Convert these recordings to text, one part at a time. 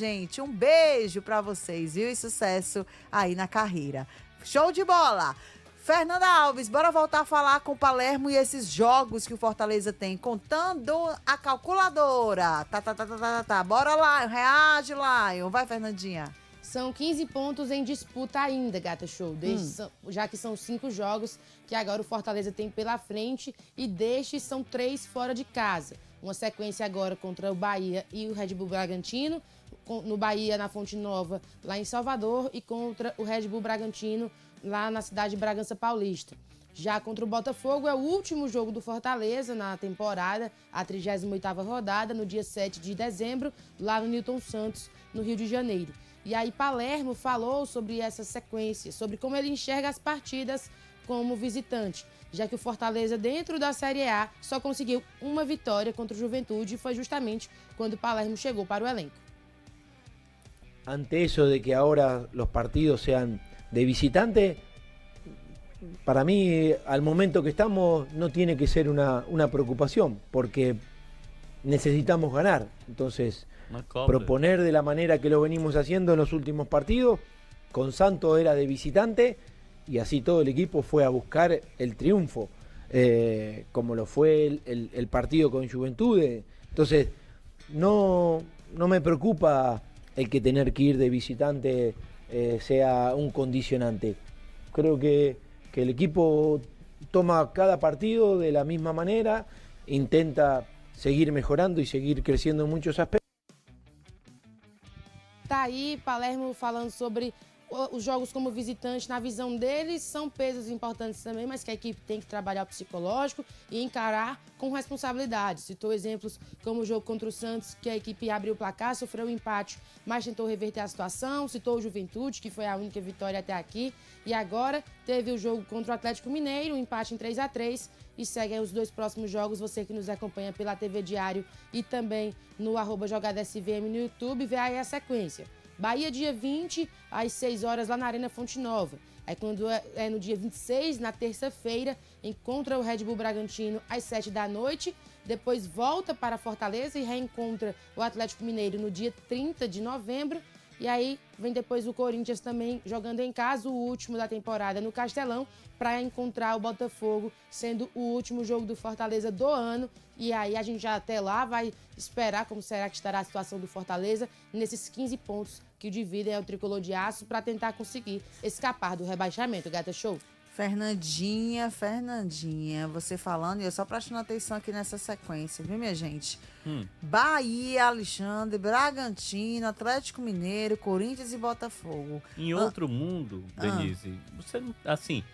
Gente, um beijo pra vocês, viu? E sucesso aí na carreira. Show de bola! Fernanda Alves, bora voltar a falar com o Palermo e esses jogos que o Fortaleza tem, contando a calculadora. Tá. Bora lá, reage, Lion. Vai, Fernandinha. São 15 pontos em disputa ainda, Gata Show. Já que são 5 jogos que agora o Fortaleza tem pela frente e destes são 3 fora de casa. Uma sequência agora contra o Bahia e o Red Bull Bragantino. No Bahia, na Fonte Nova, lá em Salvador, e contra o Red Bull Bragantino, lá na cidade de Bragança Paulista. Já contra o Botafogo, é o último jogo do Fortaleza na temporada, a 38ª rodada, no dia 7 de dezembro, lá no Newton Santos, no Rio de Janeiro. E aí Palermo falou sobre essa sequência, sobre como ele enxerga as partidas como visitante, já que o Fortaleza, dentro da Série A, só conseguiu uma vitória contra o Juventude, e foi justamente quando o Palermo chegou para o elenco. Ante eso de que ahora los partidos sean de visitante, para mí, al momento que estamos, no tiene que ser una preocupación, porque necesitamos ganar. Entonces, proponer de la manera que lo venimos haciendo en los últimos partidos, con Santos era de visitante, y así todo el equipo fue a buscar el triunfo, como lo fue el partido con Juventud. Entonces, no me preocupa el que tener que ir de visitante sea un condicionante. Creo que el equipo toma cada partido de la misma manera, intenta seguir mejorando y seguir creciendo en muchos aspectos. Tá aí Palermo falando sobre os jogos como visitante. Na visão deles, são pesos importantes também, mas que a equipe tem que trabalhar o psicológico e encarar com responsabilidade. Citou exemplos como o jogo contra o Santos, que a equipe abriu o placar, sofreu um empate, mas tentou reverter a situação. Citou o Juventude, que foi a única vitória até aqui. E agora teve o jogo contra o Atlético Mineiro, um empate em 3-3. E segue aí os 2 próximos jogos. Você que nos acompanha pela TV Diário e também no @JogadSVM no YouTube, vê aí a sequência. Bahia, dia 20, às 6 horas, lá na Arena Fonte Nova. Aí quando é no dia 26, na terça-feira, encontra o Red Bull Bragantino às 7 da noite. Depois volta para Fortaleza e reencontra o Atlético Mineiro no dia 30 de novembro. E aí vem depois o Corinthians também jogando em casa, o último da temporada no Castelão, para encontrar o Botafogo, sendo o último jogo do Fortaleza do ano. E aí a gente já até lá vai esperar como será que estará a situação do Fortaleza nesses 15 pontos que dividem o tricolor de aço para tentar conseguir escapar do rebaixamento. Gata Show. Fernandinha, você falando, e eu só prestando atenção aqui nessa sequência, viu, minha gente? Bahia, Alexandre, Bragantino, Atlético Mineiro, Corinthians e Botafogo. Em outro mundo, Denise, você não, assim,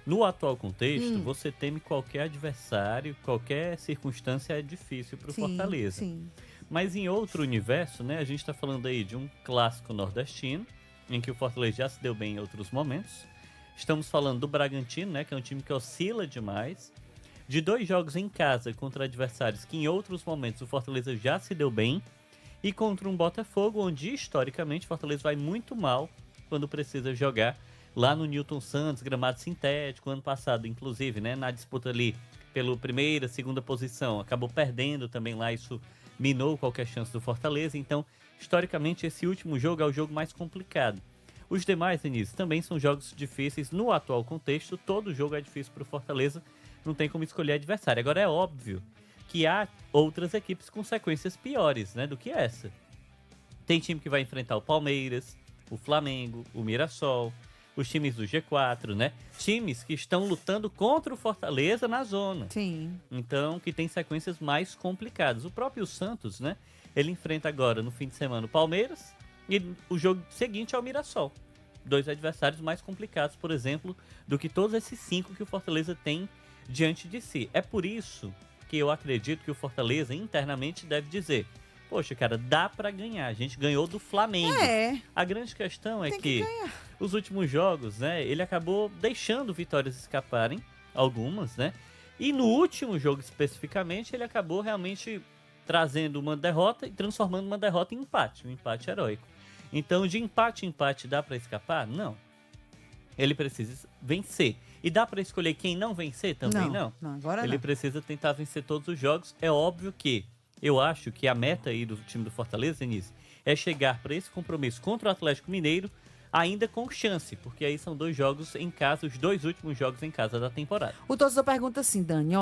no atual contexto, você teme qualquer adversário, qualquer circunstância é difícil para o Fortaleza. Sim. Mas em outro universo, né, a gente está falando aí de um clássico nordestino, em que o Fortaleza já se deu bem em outros momentos. Estamos falando do Bragantino, né, que é um time que oscila demais. De 2 jogos em casa contra adversários que em outros momentos o Fortaleza já se deu bem. E contra um Botafogo, onde historicamente o Fortaleza vai muito mal quando precisa jogar lá no Newton Santos, gramado sintético. Ano passado, inclusive, né, na disputa ali pela primeira, segunda posição, acabou perdendo também lá, isso minou qualquer chance do Fortaleza. Então, historicamente, esse último jogo é o jogo mais complicado. Os demais, Denise, também são jogos difíceis no atual contexto. Todo jogo é difícil para o Fortaleza, não tem como escolher adversário. Agora, é óbvio que há outras equipes com sequências piores, né, do que essa. Tem time que vai enfrentar o Palmeiras, o Flamengo, o Mirassol, os times do G4, né? Times que estão lutando contra o Fortaleza na zona. Sim. Então, que tem sequências mais complicadas. O próprio Santos, né? Ele enfrenta agora, no fim de semana, o Palmeiras e o jogo seguinte é o Mirassol. 2 adversários mais complicados, por exemplo, do que todos esses 5 que o Fortaleza tem diante de si. É por isso que eu acredito que o Fortaleza internamente deve dizer: poxa, cara, dá pra ganhar. A gente ganhou do Flamengo. A grande questão é que os últimos jogos, né, ele acabou deixando vitórias escaparem, algumas, né? E no último jogo especificamente, ele acabou realmente trazendo uma derrota e transformando uma derrota em empate, um empate heróico. Então, de empate em empate, dá pra escapar? Não. Ele precisa vencer. E dá pra escolher quem não vencer também? Não. Agora ele precisa tentar vencer todos os jogos. É óbvio que eu acho que a meta aí do time do Fortaleza, Denise, é chegar para esse compromisso contra o Atlético Mineiro ainda com chance, porque aí são 2 jogos em casa, os 2 últimos jogos em casa da temporada. O torcedor pergunta assim, Dani,